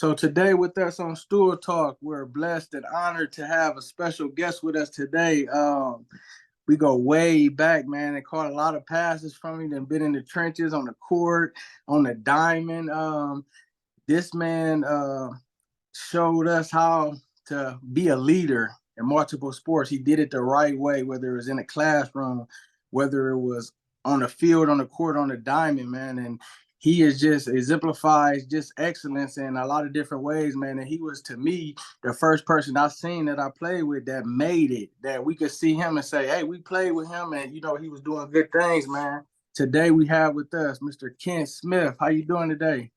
So today with us on Stool Talk, we're blessed and honored to have a special guest with us today. We go way back, man, and caught a lot of passes from him and been in the trenches, on the court, on the diamond. This man showed us how to be a leader in multiple sports. He did it the right way, whether it was in a classroom, whether it was on the field, on the court, on the diamond, man. And he is just exemplifies just excellence in a lot of different ways, man. And he was, to me, the first person I seen that I played with that made it, that we could see him and say, hey, we played with him and, he was doing good things, man. Today we have with us Mr. Ken Smith. How you doing today?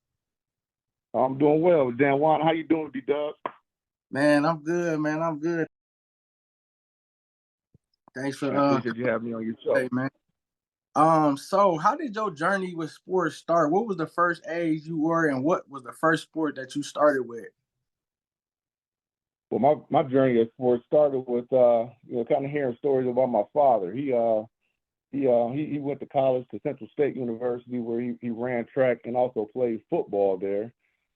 I'm doing well. Dan Juan, how you doing, D-Dub? Man, I'm good, man. I'm good. Thanks for I appreciate you having me on your show. Hey, man. So how did your journey with sports start? What was the first age you were, and what was the first sport that you started with? Well, my journey at sports started with kind of hearing stories about my father. He went to college, to Central State University, where he ran track and also played football there.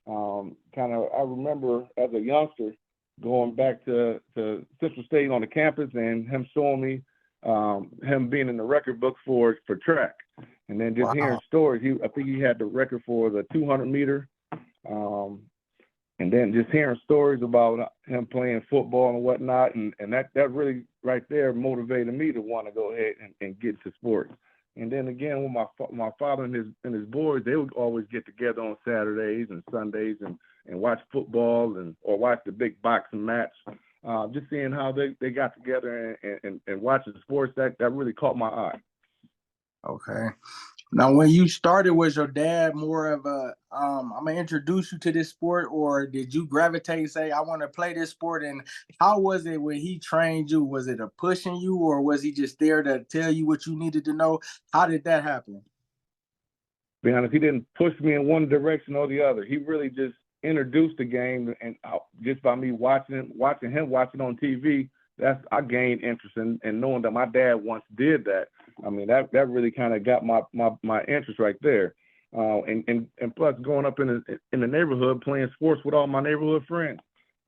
I remember as a youngster going back to Central State on the campus and him showing me him being in the record books for track, and then just hearing stories. I think he had the record for the 200 meter, and then just hearing stories about him playing football and whatnot, and that really right there motivated me to want to go ahead and get into sports. And then again, with my father and his boys, they would always get together on Saturdays and Sundays and watch football or watch the big boxing match. Just seeing how they got together and watching sports, that really caught my eye. Okay. Now, when you started, was your dad more of a, I'm going to introduce you to this sport, or did you gravitate and say, I want to play this sport? And how was it when he trained you? Was it a pushing you, or was he just there to tell you what you needed to know? How did that happen? To be honest, he didn't push me in one direction or the other. He really just introduced the game, and just by me watching him watching on TV, I gained interest in knowing that my dad once did that. I mean, that really kind of got my interest right there. And plus, growing up in the neighborhood, playing sports with all my neighborhood friends.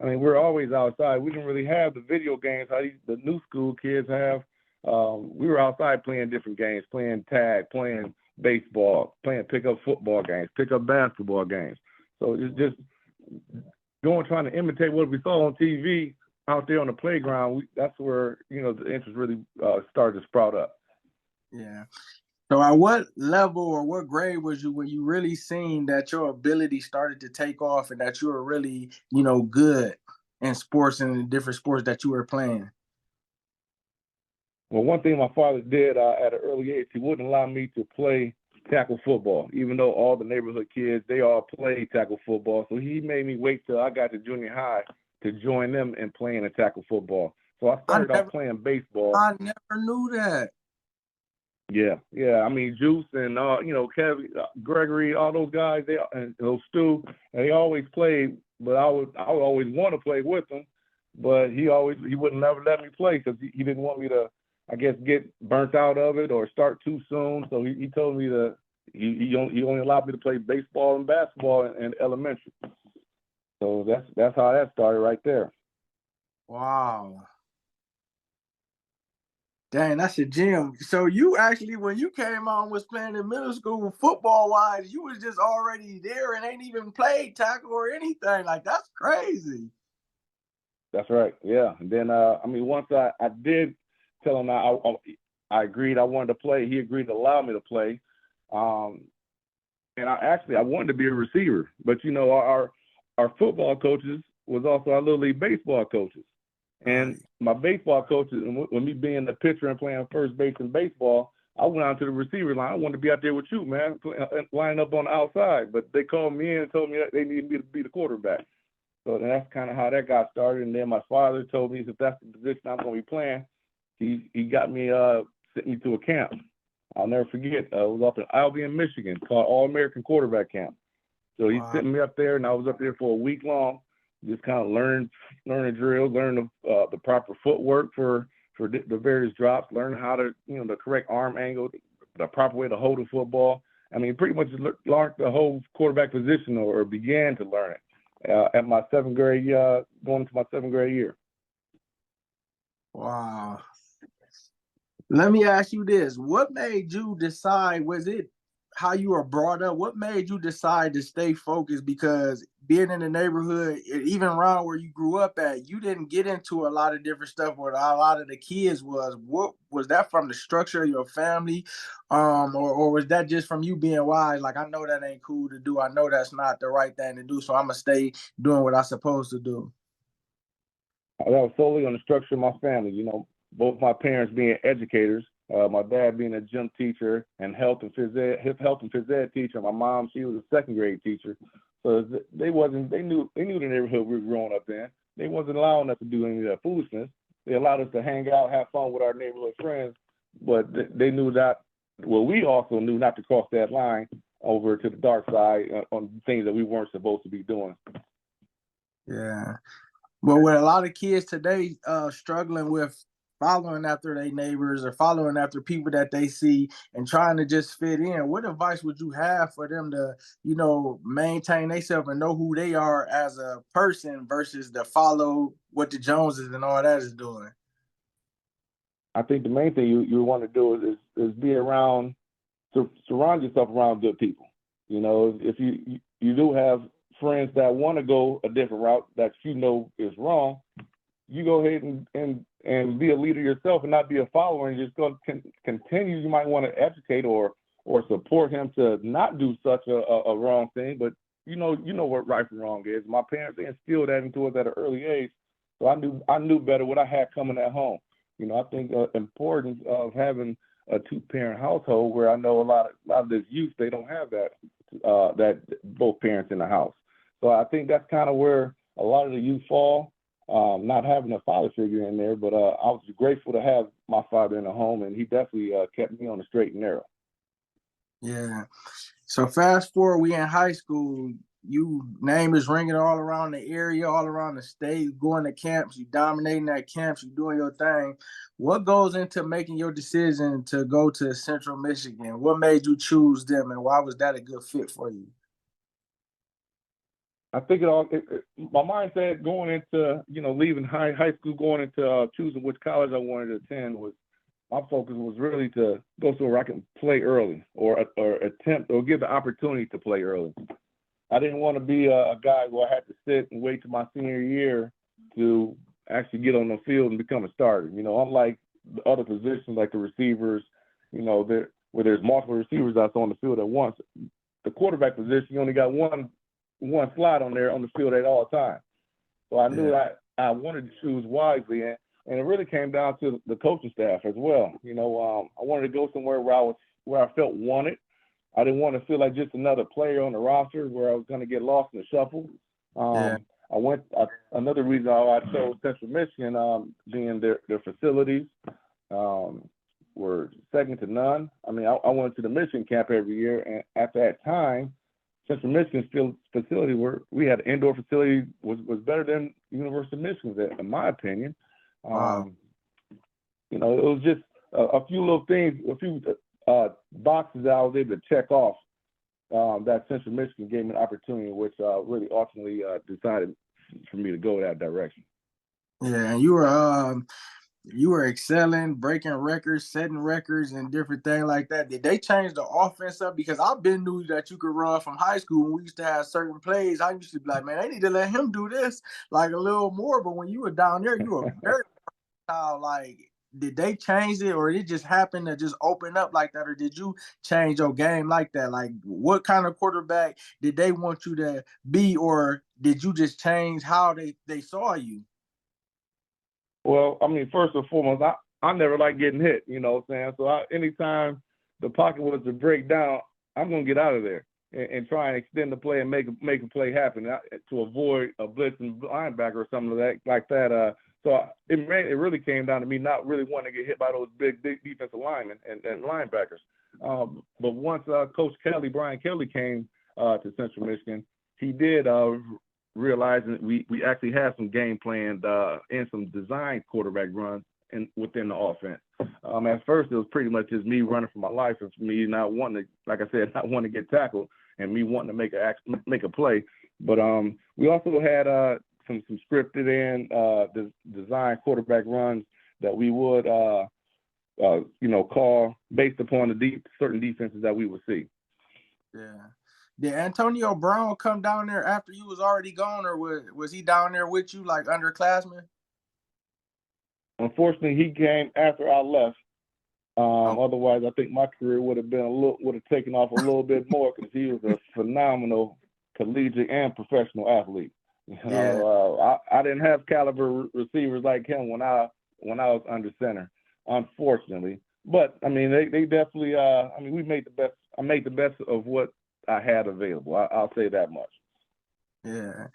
I mean, we're always outside. We didn't really have the video games how the new school kids have. We were outside playing different games, playing tag, playing baseball, playing pickup football games, pickup basketball games. So it's just trying to imitate what we saw on TV out there on the playground. That's where the interest really started to sprout up. Yeah. So at what level or what grade was you when you really seen that your ability started to take off and that you were really, good in sports and in different sports that you were playing? Well, one thing my father did at an early age, he wouldn't allow me to play tackle football, even though all the neighborhood kids, they all played tackle football. So he made me wait till I got to junior high to join them in playing a tackle football. So I started off playing baseball. I never knew that. Yeah. I mean, Juice and Kevin, Gregory, all those guys, those Stu, they always played. But I would always want to play with them, but he wouldn't never let me play because he didn't want me to, I guess, get burnt out of it or start too soon. So he told me that he only allowed me to play baseball and basketball in elementary. So that's how that started right there. Wow. Dang, that's a gem. So you actually, when you came on, was playing in middle school football-wise, you was just already there and ain't even played tackle or anything. Like, that's crazy. That's right, yeah. And then, once I did tell him I agreed I wanted to play, he agreed to allow me to play. And I wanted to be a receiver. But, our football coaches was also our Little League baseball coaches. And my baseball coaches, with me being the pitcher and playing first base in baseball, I went out to the receiver line. I wanted to be out there with you, man, lining up on the outside. But they called me in and told me that they needed me to be the quarterback. So that's kind of how that got started. And then my father told me if that's the position I'm going to be playing, he got me, sent me to a camp. I'll never forget. It was up in Albion, Michigan, called All-American Quarterback Camp. So he sent me up there, and I was up there for a week long. Just kind of learn drills, learn the proper footwork for the various drops, learn how to, the correct arm angle, the proper way to hold a football. I mean, pretty much learned the whole quarterback position or began to learn it. at my seventh grade, going into my seventh grade year. Wow. Let me ask you this. What made you decide, was it how you were brought up? What made you decide to stay focused? Because being in the neighborhood, even around where you grew up at, you didn't get into a lot of different stuff where a lot of the kids was. What was that from the structure of your family? Or was that just from you being wise? Like, I know that ain't cool to do. I know that's not the right thing to do. So I'm gonna stay doing what I'm supposed to do. That was solely on the structure of my family. You know, both my parents being educators, my dad being a gym teacher and health and phys ed teacher. My mom, she was a second grade teacher. So they knew the neighborhood we were growing up in. They wasn't allowing us to do any of that foolishness. They allowed us to hang out, have fun with our neighborhood friends, but they knew that. Well, we also knew not to cross that line over to the dark side on things that we weren't supposed to be doing. Yeah. But with a lot of kids today struggling with following after their neighbors or following after people that they see and trying to just fit in, what advice would you have for them to, maintain themselves and know who they are as a person versus to follow what the Joneses and all that is doing? I think the main thing you want to do is be around, surround yourself around good people. You know, if you do have friends that want to go a different route that is wrong, you go ahead and be a leader yourself and not be a follower and just go continue. You might want to educate or support him to not do such a wrong thing, but you know what right from wrong is. My parents, they instilled that into us at an early age, so I knew better what I had coming at home. You know, I think importance of having a two-parent household where I know a lot of this youth, they don't have that both parents in the house. So I think that's kind of where a lot of the youth fall, not having a father figure in there. But I was grateful to have my father in the home, and he definitely kept me on the straight and narrow. Yeah. So fast forward, we in high school. You name is ringing all around the area, all around the state, going to camps, you dominating that camps, you doing your thing. What goes into making your decision to go to Central Michigan? What made you choose them, and why was that a good fit for you? I think my mindset going into, leaving high school, going into choosing which college I wanted to attend my focus was really to go somewhere I can play early or attempt or give the opportunity to play early. I didn't want to be a guy where I had to sit and wait till my senior year to actually get on the field and become a starter. You know, unlike the other positions like the receivers, where there's multiple receivers that's on the field at once. The quarterback position, you only got one slot on there on the field at all times. So I knew that I wanted to choose wisely, and it really came down to the coaching staff as well. I wanted to go somewhere where I felt wanted. I didn't want to feel like just another player on the roster where I was going to get lost in the shuffle. Another reason I chose Central Michigan, being their facilities were second to none. I mean, I went to the Michigan camp every year, and at that time, Central Michigan's facility, where we had an indoor facility, was better than University of Michigan's, in my opinion. Wow. It was just a few little things, a few boxes that I was able to check off that Central Michigan gave me an opportunity, which really ultimately decided for me to go that direction. Yeah, and you were excelling, breaking records, setting records, and different things like that. Did they change the offense up? Because I've been knew that you could run from high school. When we used to have certain plays, I used to be like, man, they need to let him do this like a little more. But when you were down there, you were very like, did they change it, or did it just happen to just open up like that, or did you change your game like that? Like, what kind of quarterback did they want you to be, or did you just change how they saw you? Well, I mean, first and foremost, I never like getting hit, you know what I'm saying? So anytime the pocket was to break down, I'm going to get out of there and try and extend the play and make a play happen to avoid a blitzing linebacker or something like that. So it really came down to me not really wanting to get hit by those big defensive linemen and linebackers. But once Coach Brian Kelly came to Central Michigan, he did realizing that we actually had some game planned and some designed quarterback runs within the offense. At first, it was pretty much just me running for my life and for me not wanting to, like I said, not wanting to get tackled and me wanting to make a play. But we also had some scripted in design quarterback runs that we would call based upon the certain defenses that we would see. Yeah. Did Antonio Brown come down there after you was already gone, or was he down there with you like underclassmen? Unfortunately, he came after I left. Oh, Otherwise, I think my career would have taken off a little bit more because he was a phenomenal collegiate and professional athlete. yeah, I didn't have caliber receivers like him when I was under center, unfortunately. But I mean, they definitely. We made the best. I made the best of what I had available. I'll say that much. yeah.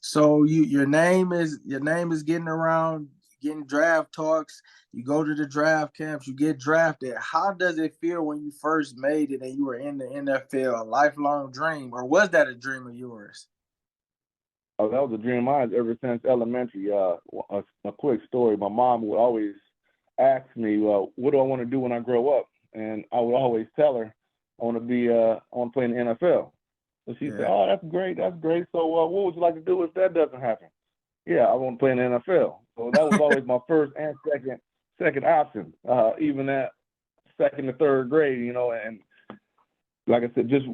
So your name is getting around, getting draft talks. You go to the draft camps, you get drafted. How does it feel when you first made it and you were in the NFL? A lifelong dream, or was that a dream of yours? Oh, that was a dream of mine ever since elementary. A quick story. My mom would always ask me, well, what do I want to do when I grow up? And I would always tell her, I want to play in the NFL. So she said, Yeah, oh, that's great. That's great. So what would you like to do if that doesn't happen? Yeah, I want to play in the NFL. So that was always my first and second option, even at second to third grade, and like I said, just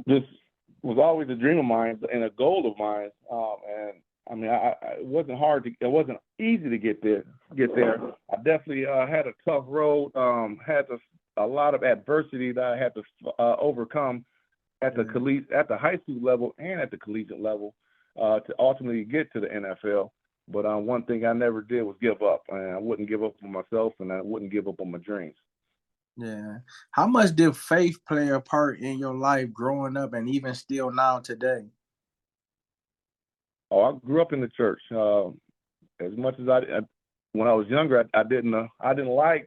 was always a dream of mine and a goal of mine. And I mean, it wasn't easy to get there. I definitely had a tough road. Had a lot of adversity that I had to overcome at the high school level and at the collegiate level to ultimately get to the NFL. But one thing I never did was give up, and I wouldn't give up on myself, and I wouldn't give up on my dreams. yeah. How much did faith play a part in your life growing up and even still now today? Oh, I grew up in the church. As much as when I was younger, I didn't like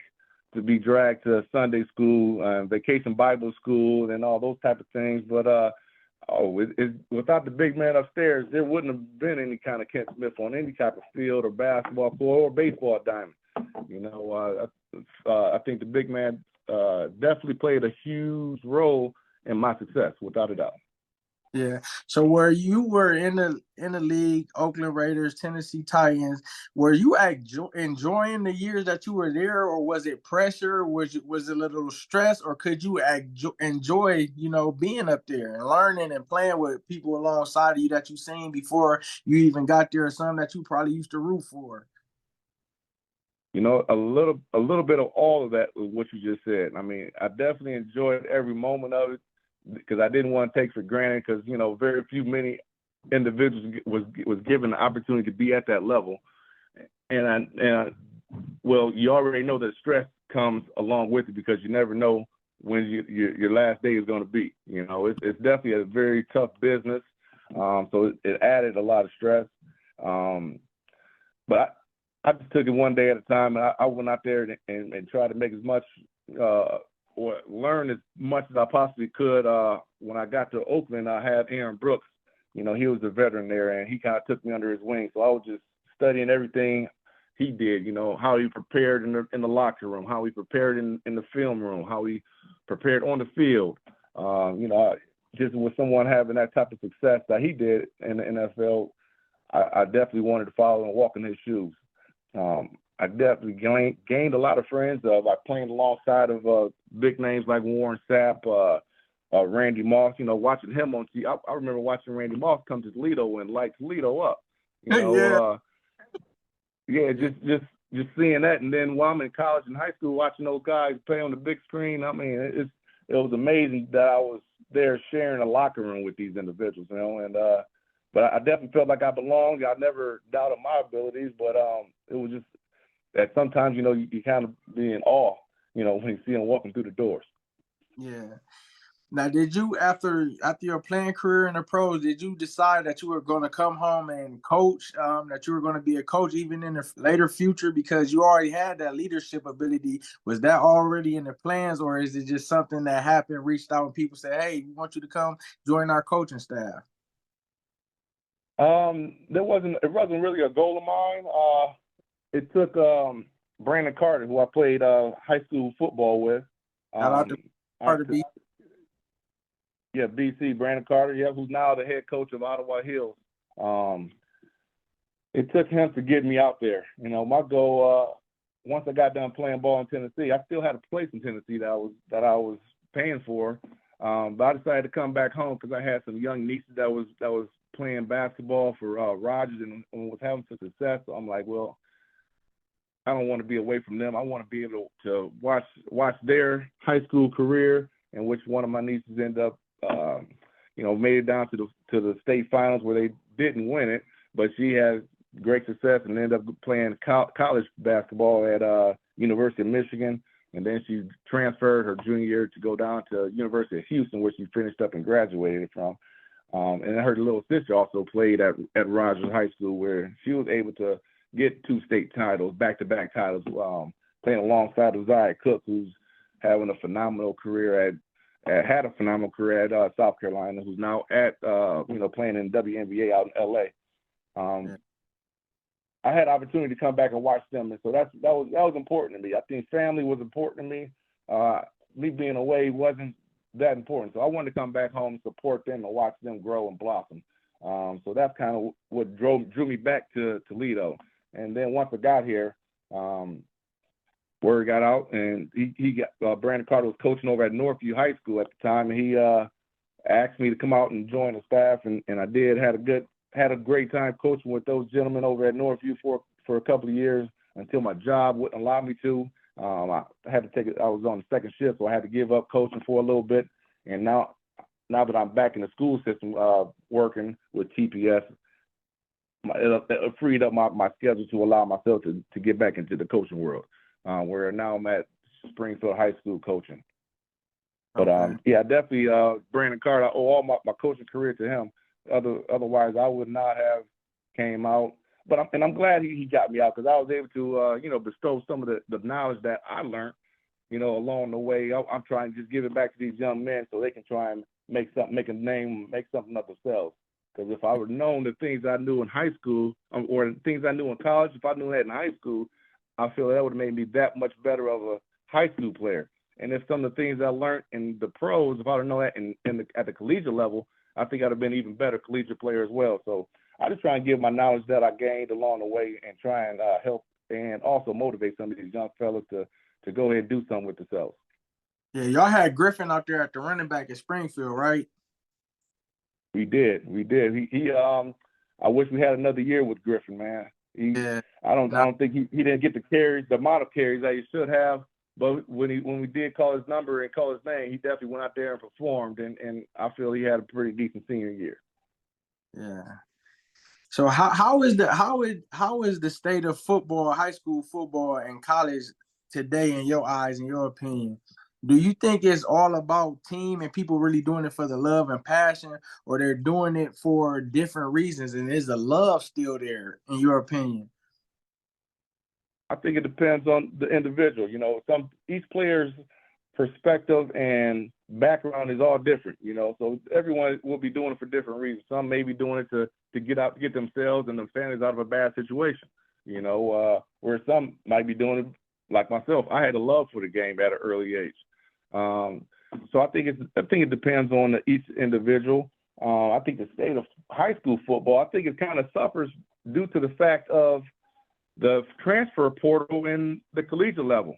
to be dragged to Sunday school, vacation Bible school, and all those type of things. But without the big man upstairs, there wouldn't have been any kind of Kent Smith on any type of field or basketball court or baseball diamond. I think the big man definitely played a huge role in my success, without a doubt. Yeah. So where you were in the league, Oakland Raiders, Tennessee Titans, were you enjoying the years that you were there, or was it pressure? Was it a little stress, or could you enjoy, being up there and learning and playing with people alongside of you that you seen before you even got there, or some that you probably used to root for? A little bit of all of that was what you just said. I mean, I definitely enjoyed every moment of it because I didn't want to take for granted because, very many individuals was given the opportunity to be at that level. Well, you already know that stress comes along with it because you never know when your last day is going to be. It's definitely a very tough business. So it added a lot of stress. But I just took it one day at a time, and I went out there and tried to make as much or learn as much as I possibly could. When I got to Oakland, I had Aaron Brooks. He was a veteran there, and he kind of took me under his wing. So I was just studying everything he did, how he prepared in the locker room, how he prepared in the film room, how he prepared on the field. Just with someone having that type of success that he did in the NFL, I definitely wanted to follow and walk in his shoes. I definitely gained a lot of friends by playing alongside of big names like Warren Sapp, Randy Moss. Watching him on TV. I remember watching Randy Moss come to Toledo and light Toledo up. Yeah. Yeah, just seeing that, and then while I'm in college and high school, watching those guys play on the big screen. I mean, it was amazing that I was there sharing a locker room with these individuals. And but I definitely felt like I belonged. I never doubted my abilities, but it was just that sometimes, you kind of be in awe, when you see them walking through the doors. Yeah. Now, did you after your playing career in the pros, did you decide that you were going to come home and coach? That you were going to be a coach even in the later future because you already had that leadership ability? Was that already in the plans, or is it just something that happened, reached out, and people said, "Hey, we want you to come join our coaching staff"? It wasn't really a goal of mine. It took Brandon Carter, who I played high school football with. Shout out to I Carter B. Yeah, BC, Brandon Carter, yeah, who's now the head coach of Ottawa Hills. It took him to get me out there. You know, my goal, once I got done playing ball in Tennessee, I still had a place in Tennessee that I was paying for. But I decided to come back home because I had some young nieces that was playing basketball for Rogers and was having some success. So I'm like, well, I don't want to be away from them. I want to be able to watch their high school career, in which one of my nieces ended up, made it down to the state finals where they didn't win it, but she had great success and ended up playing college basketball at University of Michigan. And then she transferred her junior year to go down to University of Houston, where she finished up and graduated from. And her little sister also played at Rogers High School, where she was able to get 2 state titles, back-to-back titles, playing alongside Uzziah Cook, who's having a phenomenal career had a phenomenal career at South Carolina, who's now at playing in WNBA out in LA. I had opportunity to come back and watch them, and so that was important to me. I think family was important to me. Me being away wasn't that important, so I wanted to come back home and support them and watch them grow and blossom. So that's kind of what drew me back to Toledo. And then once I got here, word got out, and he got Brandon Carter was coaching over at Northview High School at the time, and he asked me to come out and join the staff, and I did. Had a great time coaching with those gentlemen over at Northview for a couple of years until my job wouldn't allow me to. I had to take it. I was on the second shift, so I had to give up coaching for a little bit. And now that I'm back in the school system working with TPS, it freed up my schedule to allow myself to get back into the coaching world, where now I'm at Springfield High School coaching. But definitely Brandon Carter, I owe all my coaching career to him. Otherwise, I would not have came out. But I'm glad he got me out, because I was able to bestow some of the knowledge that I learned, along the way. I'm trying to just give it back to these young men so they can try and make a name, make something of themselves. Because if I would have known the things I knew in high school, or the things I knew in college, if I knew that in high school, I feel that would have made me that much better of a high school player. And if some of the things I learned in the pros, if I would have known that at the collegiate level, I think I'd have been an even better collegiate player as well. So I just try and give my knowledge that I gained along the way and try and help and also motivate some of these young fellas to go ahead and do something with themselves. Yeah, y'all had Griffin out there at the running back at Springfield, right? We did. He I wish we had another year with Griffin, man. I don't think he didn't get the amount of carries that he should have. But when we did call his number and call his name, he definitely went out there and performed, and I feel he had a pretty decent senior year. Yeah. So how is the state of football, high school football, and college today in your eyes, in your opinion? Do you think it's all about team and people really doing it for the love and passion, or they're doing it for different reasons? And is the love still there, in your opinion? I think it depends on the individual. Each player's perspective and background is all different. So everyone will be doing it for different reasons. Some may be doing it to get themselves and their families out of a bad situation. Where some might be doing it like myself. I had a love for the game at an early age. So I think it depends on each individual. I think the state of high school football, I think it kind of suffers due to the fact of the transfer portal in the collegiate level.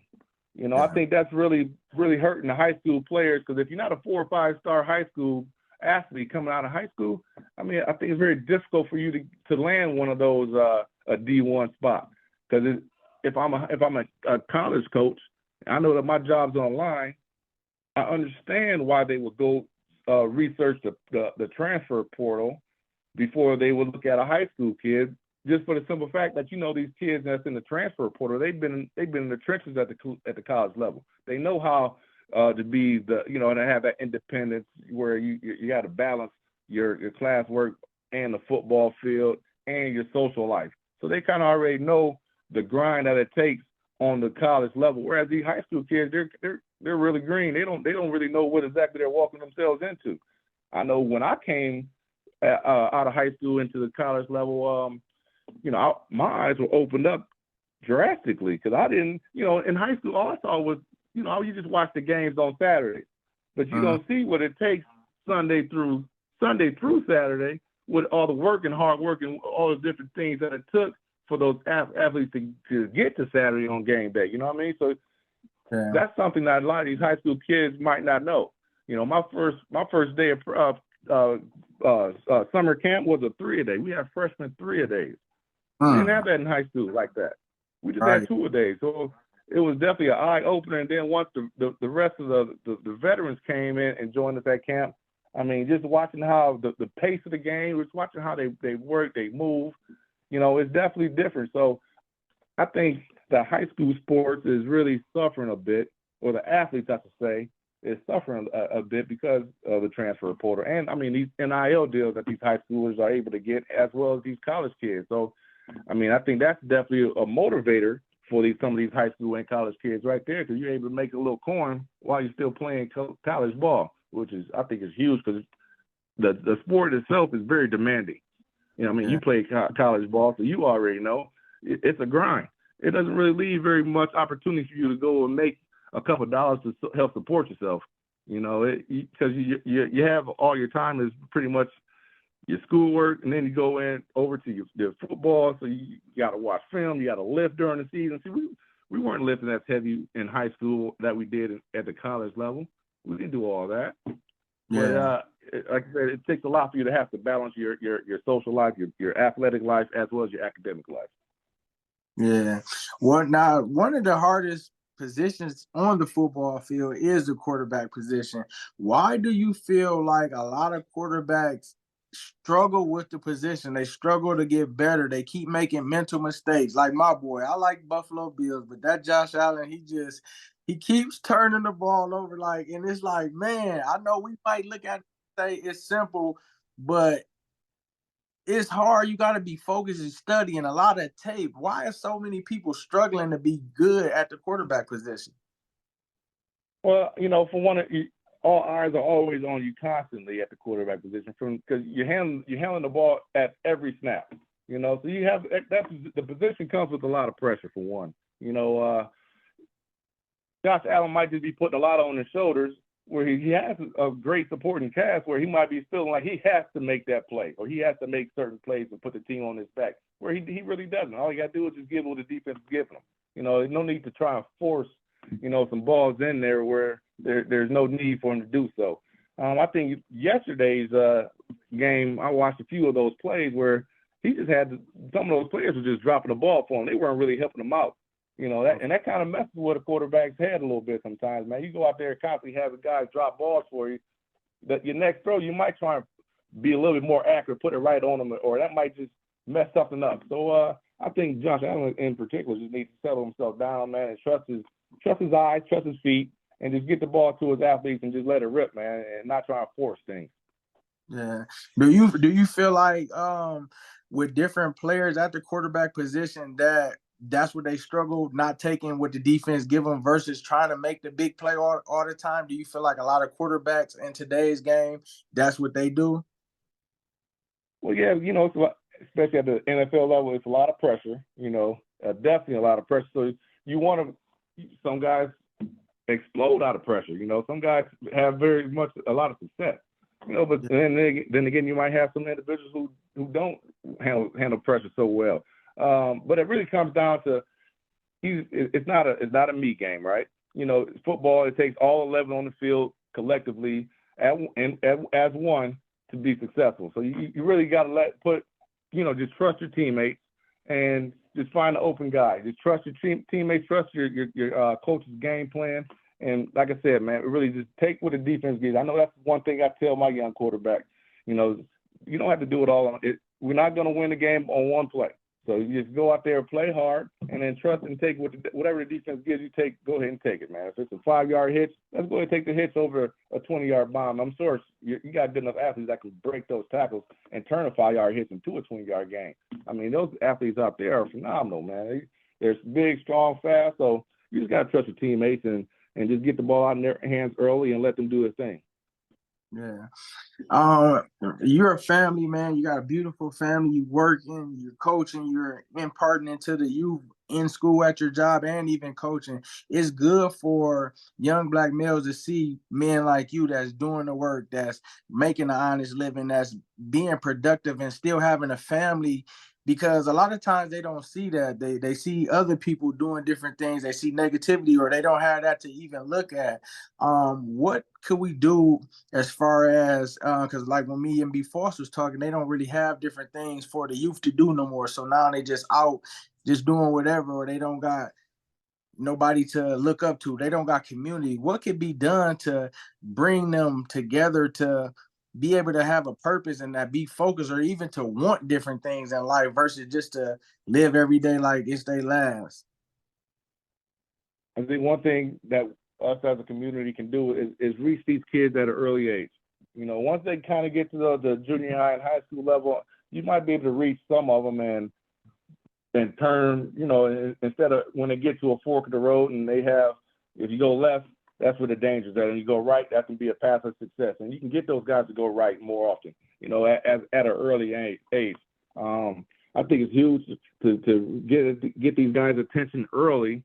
I think that's really, really hurting the high school players, because if you're not a 4 or 5-star high school athlete coming out of high school, I think it's very difficult for you to land one of those a D1 spot. Because if I'm a college coach, I know that my job's on the line. I understand why they would go research the transfer portal before they would look at a high school kid, just for the simple fact that these kids that's in the transfer portal, they've been in the trenches at the college level. They know how to be and have that independence where you got to balance your classwork and the football field and your social life. So they kind of already know the grind that it takes on the college level. Whereas these high school kids, they're really green. They don't really know what exactly they're walking themselves into. I know when I came out of high school into the college level, my eyes were opened up drastically, because I didn't, in high school, all I saw was, you just watch the games on Saturday, but you don't see what it takes Sunday through Saturday with all the work and hard work and all the different things that it took for those athletes to get to Saturday on game day. You know what I mean? So Yeah. that's something that a lot of these high school kids might not know. You know, my first day of summer camp was a 3-a-day. We had freshman 3-a-days. We didn't have that in high school like that. We just had 2-a-days. So it was definitely an eye opener. And then once the rest of the veterans came in and joined us at camp, I mean, just watching how the pace of the game, just watching how they work, they move, you know, it's definitely different. So I think the high school sports is really suffering a bit, or the athletes, I should say, is suffering a bit because of the transfer portal. And, I mean, these NIL deals that these high schoolers are able to get, as well as these college kids. So, I mean, I think that's definitely a motivator for some of these high school and college kids right there, because you're able to make a little coin while you're still playing college ball, which is, I think, is huge, because the sport itself is very demanding. You know, I mean, you play college ball, so you already know it's a grind. It doesn't really leave very much opportunity for you to go and make a couple of dollars to help support yourself. You know, because you have all your time is pretty much your schoolwork, and then you go in over to your football. So you got to watch film, you got to lift during the season. See, we weren't lifting as heavy in high school that we did at the college level. We didn't do all that. Yeah. But like I said, it takes a lot for you to have to balance your social life, your athletic life, as well as your academic life. Yeah. One of the hardest positions on the football field is the quarterback position. Why do you feel like a lot of quarterbacks struggle with the position? They struggle to get better. They keep making mental mistakes. Like my boy, I like Buffalo Bills, but that Josh Allen, he keeps turning the ball over. Like, and it's like, man, I know we might look at it and say it's simple, but it's hard. You got to be focused and studying a lot of tape. Why are so many people struggling to be good at the quarterback position? Well, you know, for one, all eyes are always on you constantly at the quarterback position, because you're handling the ball at every snap. You know, so you have that's the position comes with a lot of pressure for one. You know, Josh Allen might just be putting a lot on his shoulders, where he has a great supporting cast, where he might be feeling like he has to make that play, or he has to make certain plays and put the team on his back, where he really doesn't. All you got to do is just give what the defense is giving him. You know, there's no need to try and force, you know, some balls in there where there's no need for him to do so. I think yesterday's game, I watched a few of those plays where he just had some of those players were just dropping the ball for him. They weren't really helping him out. You know, that kind of messes with a quarterback's head a little bit sometimes, man. You go out there and constantly have a guy drop balls for you, that your next throw, you might try and be a little bit more accurate, put it right on him, or that might just mess something up. So I think Josh Allen in particular just needs to settle himself down, man, and trust his eyes, trust his feet, and just get the ball to his athletes and just let it rip, man, and not try and force things. Yeah. Do you feel like with different players at the quarterback position that's where they struggle, not taking what the defense give them versus trying to make the big play all the time? Do you feel like a lot of quarterbacks in today's game, that's what they do? Well, yeah, you know, especially at the NFL level, it's a lot of pressure, you know, definitely a lot of pressure. So you want some guys explode out of pressure, you know, some guys have a lot of success, you know, but then again, you might have some individuals who don't handle pressure so well. But it really comes down to it's not a me game, right? You know, football, it takes all 11 on the field collectively as one to be successful. So you really got to just trust your teammates and just find an open guy. Just trust your teammates, trust your coach's game plan. And like I said, man, really just take what the defense gives. I know that's one thing I tell my young quarterback. You know, you don't have to do it all on it. We're not going to win the game on one play. So you just go out there, play hard, and then trust and take whatever the defense gives you. Go ahead and take it, man. If it's a 5-yard hitch, let's go ahead and take the hitch over a 20-yard bomb. I'm sure you got good enough athletes that can break those tackles and turn a 5-yard hitch into a 20-yard gain. I mean, those athletes out there are phenomenal, man. They're big, strong, fast. So you just got to trust your teammates and just get the ball out in their hands early and let them do their thing. Yeah. You're a family man. You got a beautiful family. You working, you're coaching, you're imparting into the youth in school, at your job, and even coaching. It's good for young Black males to see men like you that's doing the work, that's making an honest living, that's being productive and still having a family, because a lot of times they don't see that. They see other people doing different things. They see negativity, or they don't have that to even look at. What could we do as far as, because like when me and B Force was talking, they don't really have different things for the youth to do no more. So now they just out, just doing whatever, or they don't got nobody to look up to. They don't got community. What could be done to bring them together to be able to have a purpose and that be focused, or even to want different things in life versus just to live every day like it's their last? I think one thing that us as a community can do is reach these kids at an early age. You know, once they kind of get to the junior high and high school level, you might be able to reach some of them and turn, you know, instead of when they get to a fork of the road and they have, if you go left, that's where the danger's at. And you go right, that can be a path of success. And you can get those guys to go right more often, you know, at an early age. I think it's huge to get these guys' attention early,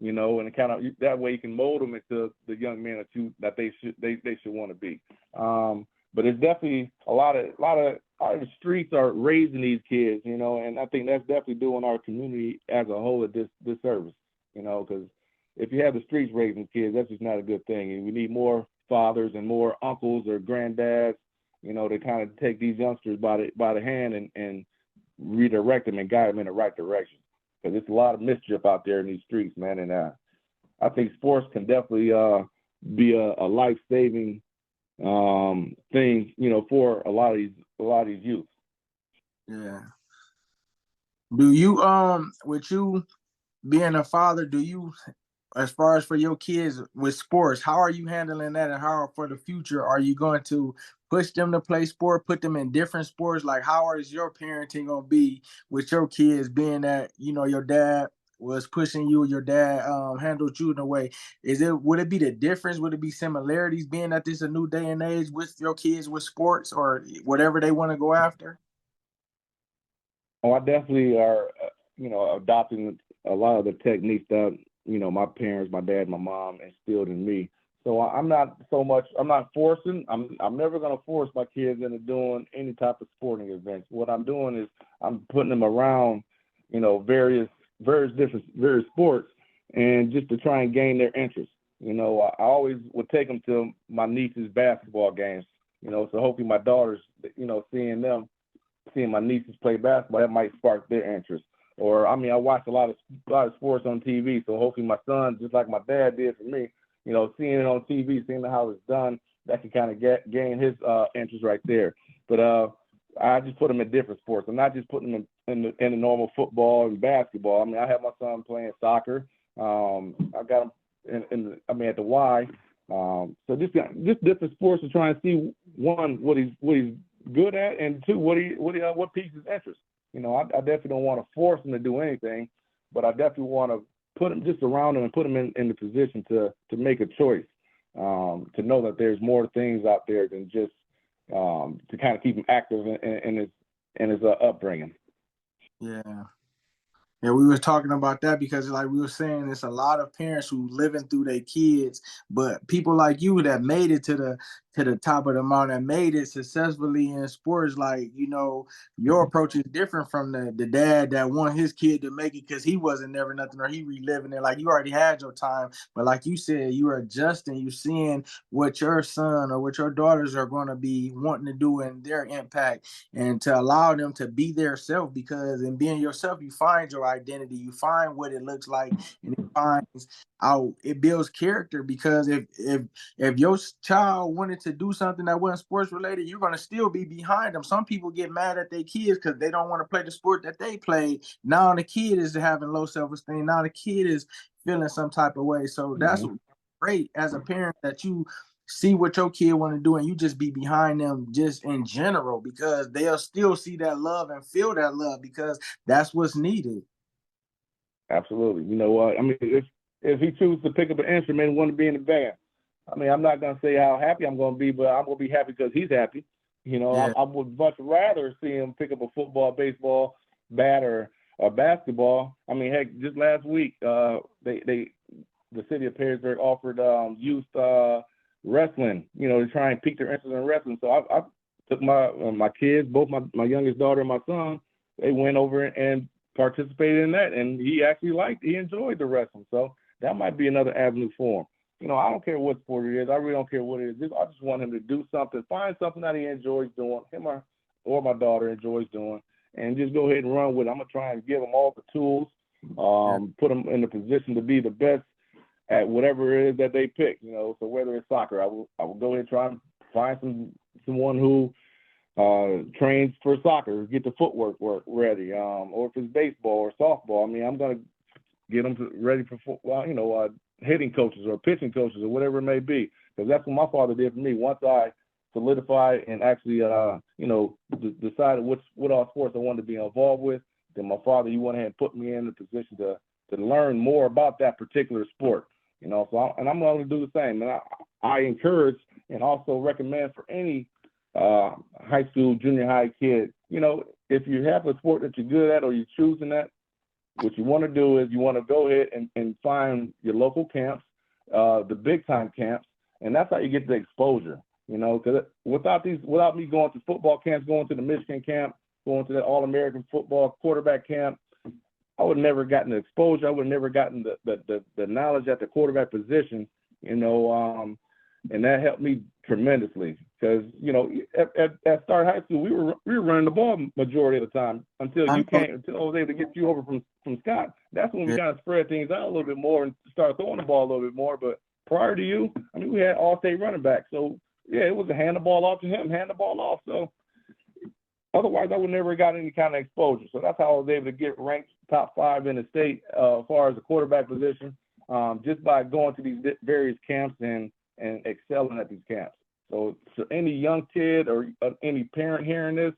you know, and kind of that way you can mold them into the young men that they should want to be. But it's definitely a lot of the streets are raising these kids, you know, and I think that's definitely doing our community as a whole a disservice, you know, because if you have the streets raising kids, that's just not a good thing. And we need more fathers and more uncles or granddads, you know, to kind of take these youngsters by the hand and redirect them and guide them in the right direction. Because there's a lot of mischief out there in these streets, man. And I think sports can definitely be a life-saving thing, you know, for a lot of these youth. Yeah. Do you with you being a father, do you, as far as for your kids with sports, how are you handling that, and how for the future are you going to push them to play sport, put them in different sports? Like, how is your parenting gonna be with your kids, being that, you know, your dad was pushing you, your dad handled you in a way? Would it be the difference? Would it be similarities, being that this is a new day and age with your kids with sports or whatever they want to go after? Oh, I definitely are, you know, adopting a lot of the techniques that, you know, my parents, my dad, my mom instilled in me. So I'm not forcing. I'm never going to force my kids into doing any type of sporting events. What I'm doing is I'm putting them around, you know, various sports, and just to try and gain their interest. You know, I always would take them to my niece's basketball games. You know, so hopefully my daughters, you know, seeing my nieces play basketball, that might spark their interest. Or, I mean, I watch a lot of sports on TV, so hopefully my son, just like my dad did for me, you know, seeing it on TV, seeing how it's done, that can kind of gain his interest right there. But I just put them in different sports. I'm not just putting them in the normal football and basketball. I mean, I have my son playing soccer. I got him at the Y. So just different sports to try and see, one, what he's good at, and two, what piques his interest. You know, I definitely don't want to force him to do anything, but I definitely want to put him just around him and put him in the position to make a choice, to know that there's more things out there than just to kind of keep him active in his upbringing. Yeah. Yeah, we were talking about that because, like we were saying, it's a lot of parents who living through their kids, but people like you that made it to the top of the mountain, that made it successfully in sports, like, you know, your approach is different from the dad that want his kid to make it because he wasn't never nothing, or he reliving it. Like, you already had your time, but like you said, you are adjusting, you seeing what your son or what your daughters are going to be wanting to do and their impact, and to allow them to be their self, because in being yourself, you find your identity, you find what it looks like, and it finds out, it builds character. Because if your child wanted to do something that wasn't sports related, you're going to still be behind them. Some people get mad at their kids because they don't want to play the sport that they played. Now the kid is having low self-esteem. Now the kid is feeling some type of way. So that's great as a parent that you see what your kid want to do, and you just be behind them just in general, because they'll still see that love and feel that love, because that's what's needed. Absolutely. You know what? I mean, if he chooses to pick up an instrument and want to be in the band, I mean, I'm not going to say how happy I'm going to be, but I'm going to be happy because he's happy. You know, Yeah. I would much rather see him pick up a football, baseball bat, or basketball. I mean, heck, just last week, the city of Perrysburg offered youth wrestling. You know, to try and pique their interest in wrestling. So I took my kids, both my youngest daughter and my son. They went over and participated in that, and he enjoyed the wrestling. So that might be another avenue for him. You know, I don't care what sport it is. I really don't care what it is. I just want him to do something, find something that he enjoys doing, him or my daughter enjoys doing, and just go ahead and run with it. I'm going to try and give them all the tools, put them in the position to be the best at whatever it is that they pick, you know. So whether it's soccer, I will go ahead and try and find someone who trains for soccer, get the footwork ready, or if it's baseball or softball. I mean, I'm going to get them ready for, hitting coaches or pitching coaches or whatever it may be, because that's what my father did for me. Once I solidified and actually, decided what all sports I wanted to be involved with, then my father, he went ahead and put me in the position to learn more about that particular sport. You know, so I'm going to do the same. And I encourage and also recommend for any high school, junior high kid, you know, if you have a sport that you're good at or you're choosing that, what you want to do is you want to go ahead and find your local camps, the big time camps, and that's how you get the exposure. You know, because without me going to football camps, going to the Michigan camp, going to that All-American football quarterback camp, I would have never gotten the exposure. I would have never gotten the knowledge at the quarterback position, you know, and that helped me tremendously because, you know, at Start High School, we were running the ball majority of the time until I was able to get you over from Scott. That's when we kind of spread things out a little bit more and started throwing the ball a little bit more. But prior to you, I mean, we had all-state running backs. So, yeah, it was a hand the ball off to him, hand the ball off. So otherwise, I would never have got any kind of exposure. So that's how I was able to get ranked top 5 in the state as far as the quarterback position, just by going to these various camps and excelling at these camps. So any young kid or any parent hearing this,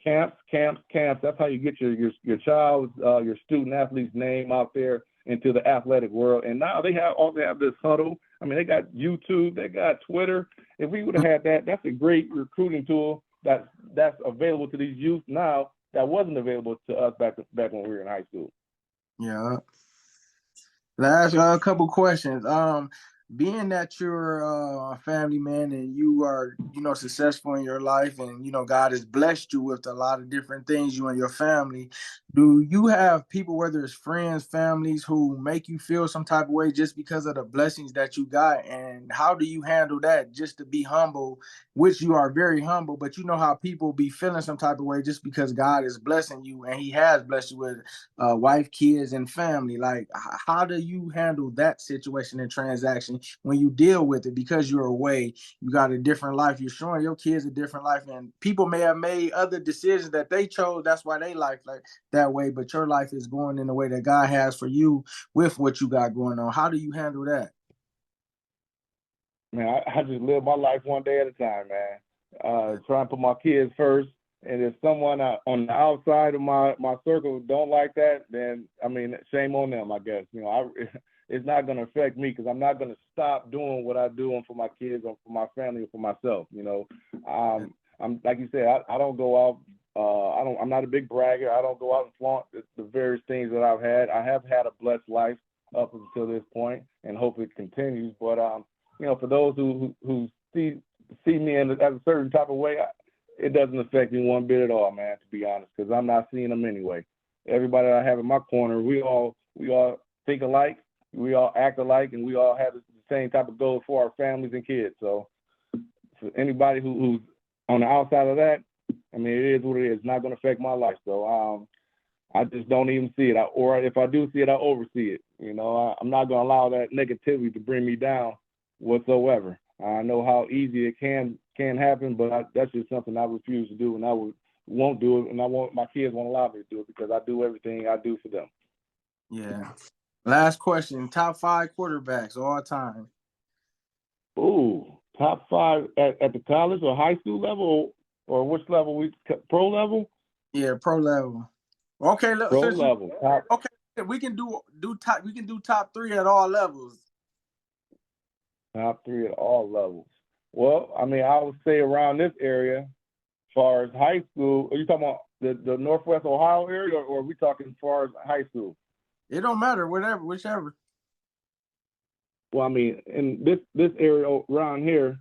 camps, that's how you get your child's, your student athlete's name out there into the athletic world. And now they also have this huddle. I mean, they got YouTube, they got Twitter. If we would have had that, that's a great recruiting tool that's available to these youth now that wasn't available to us back when we were in high school. Yeah. Let's ask a couple questions. Being that you're a family man and you are, you know, successful in your life and, you know, God has blessed you with a lot of different things, you and your family, do you have people, whether it's friends, families, who make you feel some type of way just because of the blessings that you got? And how do you handle that, just to be humble, which you are very humble, but you know how people be feeling some type of way just because God is blessing you and he has blessed you with wife, kids, and family? Like, how do you handle that situation and transaction when you deal with it? Because you're away, you got a different life, you're showing your kids a different life, and people may have made other decisions that they chose, that's why they life like that way, but your life is going in the way that God has for you with what you got going on. How do you handle that? Man, I just live my life one day at a time, man. Try and put my kids first. And if someone on the outside of my circle don't like that, then, I mean, shame on them, I guess. You know, it's not going to affect me because I'm not going to stop doing what I do for my kids or for my family or for myself. You know, I'm like you said, I don't go out. I'm not a big bragger. I don't go out and flaunt the various things that I've had. I have had a blessed life up until this point, and hope it continues. But you know, for those who see me as a certain type of way, it doesn't affect me one bit at all, man, to be honest, because I'm not seeing them anyway. Everybody I have in my corner, we all think alike, we all act alike, and we all have the same type of goals for our families and kids. So for anybody who's on the outside of that, I mean, it is what it is. It's not going to affect my life. So I just don't even see it. Or if I do see it, I oversee it. You know, I'm not going to allow that negativity to bring me down whatsoever. I know how easy it can happen, but that's just something I refuse to do, and I won't do it, and my kids won't allow me to do it because I do everything I do for them. Yeah. Last question: top 5 quarterbacks all time. Ooh, top 5 at the college or high school level, or which level? Pro level? Yeah, pro level. Okay, pro level. Okay, we can do top. We can do top 3 at all levels. Top 3 at all levels. Well, I mean, I would say around this area, as far as high school, are you talking about the Northwest Ohio area, or are we talking as far as high school? It don't matter, whatever, whichever. Well, I mean, in this area around here,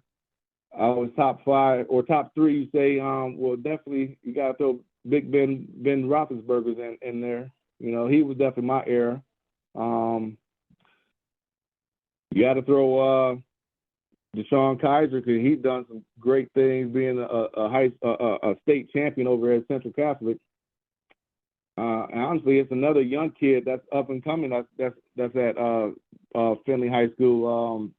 was top 5 or top 3. You say, well, definitely you got to throw Big Ben Roethlisberger's in there. You know, he was definitely my era. You got to throw DeShone Kizer, because he's done some great things, being a state champion over at Central Catholic. And honestly, it's another young kid that's up and coming. That's at Finley High School.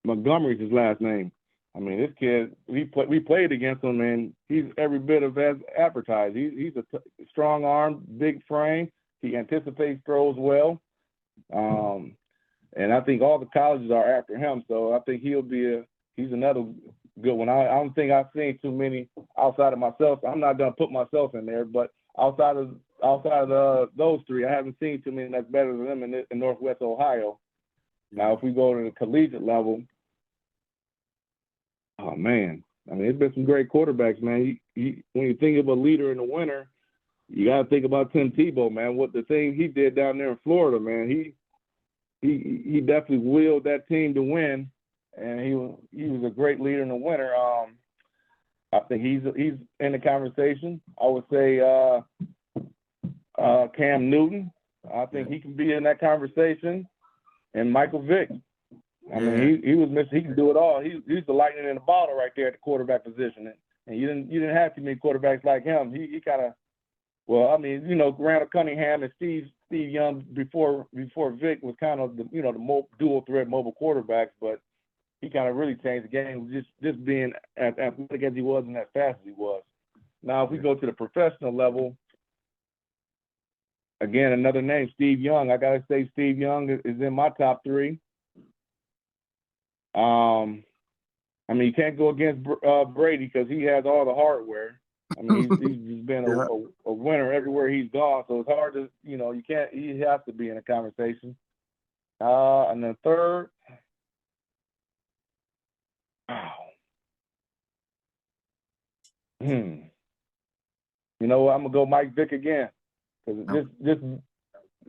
Montgomery's his last name. I mean, this kid, we played against him, and he's every bit of as advertised. He's a strong arm, big frame. He anticipates throws well. And I think all the colleges are after him. So I think he's another good one. I don't think I've seen too many outside of myself. I'm not going to put myself in there, but outside of those 3, I haven't seen too many that's better than them in Northwest Ohio. Now, if we go to the collegiate level, oh, man. I mean, it's been some great quarterbacks, man. When you think of a leader in the winter, you got to think about Tim Tebow, man. What the thing he did down there in Florida, man. He definitely willed that team to win, and he was a great leader in the winter. I think he's in the conversation. I would say Cam Newton. I think he can be in that conversation, and Michael Vick. I mean, he was missing. He can do it all. He's the lightning in the bottle right there at the quarterback position, and you didn't have too many quarterbacks like him. He kind of, well, I mean, you know, Randall Cunningham and Steve Young before Vick was kind of the dual threat mobile quarterbacks, but he kind of really changed the game just being as athletic as he was and as fast as he was. Now, if we go to the professional level, again, another name, Steve Young. I gotta say, Steve Young is in my top 3. I mean, you can't go against Brady because he has all the hardware. I mean, he's been a winner everywhere he's gone, so it's hard to, you know, he has to be in a conversation. And then third, you know what, I'm gonna go Mike Vick again, because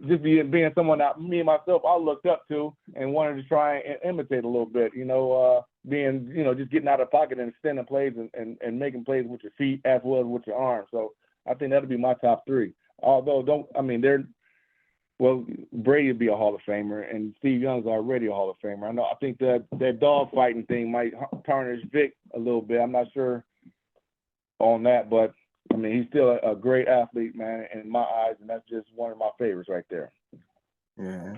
just being someone that me and myself I looked up to and wanted to try and imitate a little bit, you know, being, you know, just getting out of the pocket and extending plays and making plays with your feet as well as with your arms. So I think that'll be my top 3. Although Brady would be a Hall of Famer, and Steve Young's already a Hall of Famer. I think that dog fighting thing might tarnish Vick a little bit. I'm not sure on that, but I mean, he's still a great athlete, man, in my eyes, and that's just one of my favorites right there. Yeah.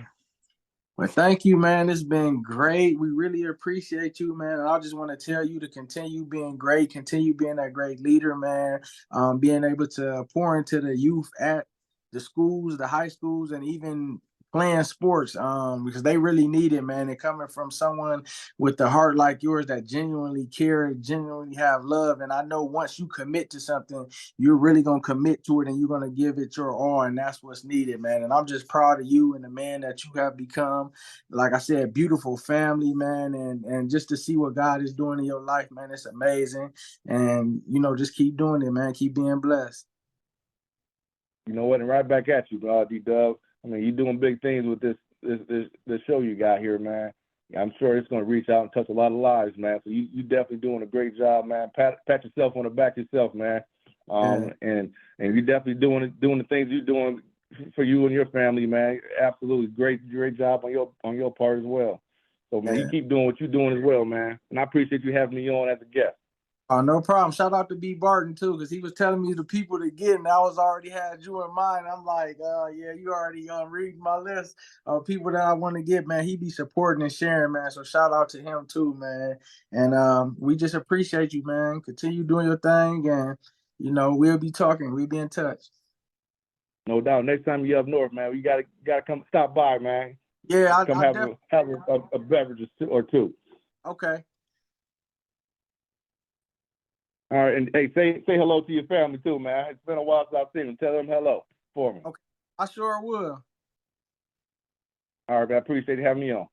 Well, thank you, man. It's been great. We really appreciate you, man. And I just want to tell you to continue being great, continue being that great leader, man. Being able to pour into the youth at the schools, the high schools, and even playing sports, because they really need it, man. And coming from someone with a heart like yours that genuinely care, genuinely have love. And I know once you commit to something, you're really going to commit to it and you're going to give it your all. And that's what's needed, man. And I'm just proud of you and the man that you have become. Like I said, beautiful family, man. And just to see what God is doing in your life, man, it's amazing. And, you know, just keep doing it, man. Keep being blessed. You know what? And right back at you, D-Dub. I mean, you're doing big things with this show you got here, man. I'm sure it's going to reach out and touch a lot of lives, man. So you definitely doing a great job, man. Pat yourself on the back yourself, man. And you're definitely doing the things you're doing for you and your family, man. Absolutely great job on your part as well. So, man, you keep doing what you're doing as well, man. And I appreciate you having me on as a guest. Oh, no problem. Shout out to B. Barton, too, because he was telling me the people to get, and I was already had you in mind. I'm like, yeah, you already reading my list of people that I want to get, man. He be supporting and sharing, man. So shout out to him, too, man. And we just appreciate you, man. Continue doing your thing, and, you know, we'll be talking. We'll be in touch. No doubt. Next time you're up north, man, you gotta come stop by, man. Yeah, come have a beverage or two. Okay. All right, and hey, say hello to your family too, man. It's been a while since I've seen them. Tell them hello for me. Okay, I sure will. All right, man. I appreciate you having me on.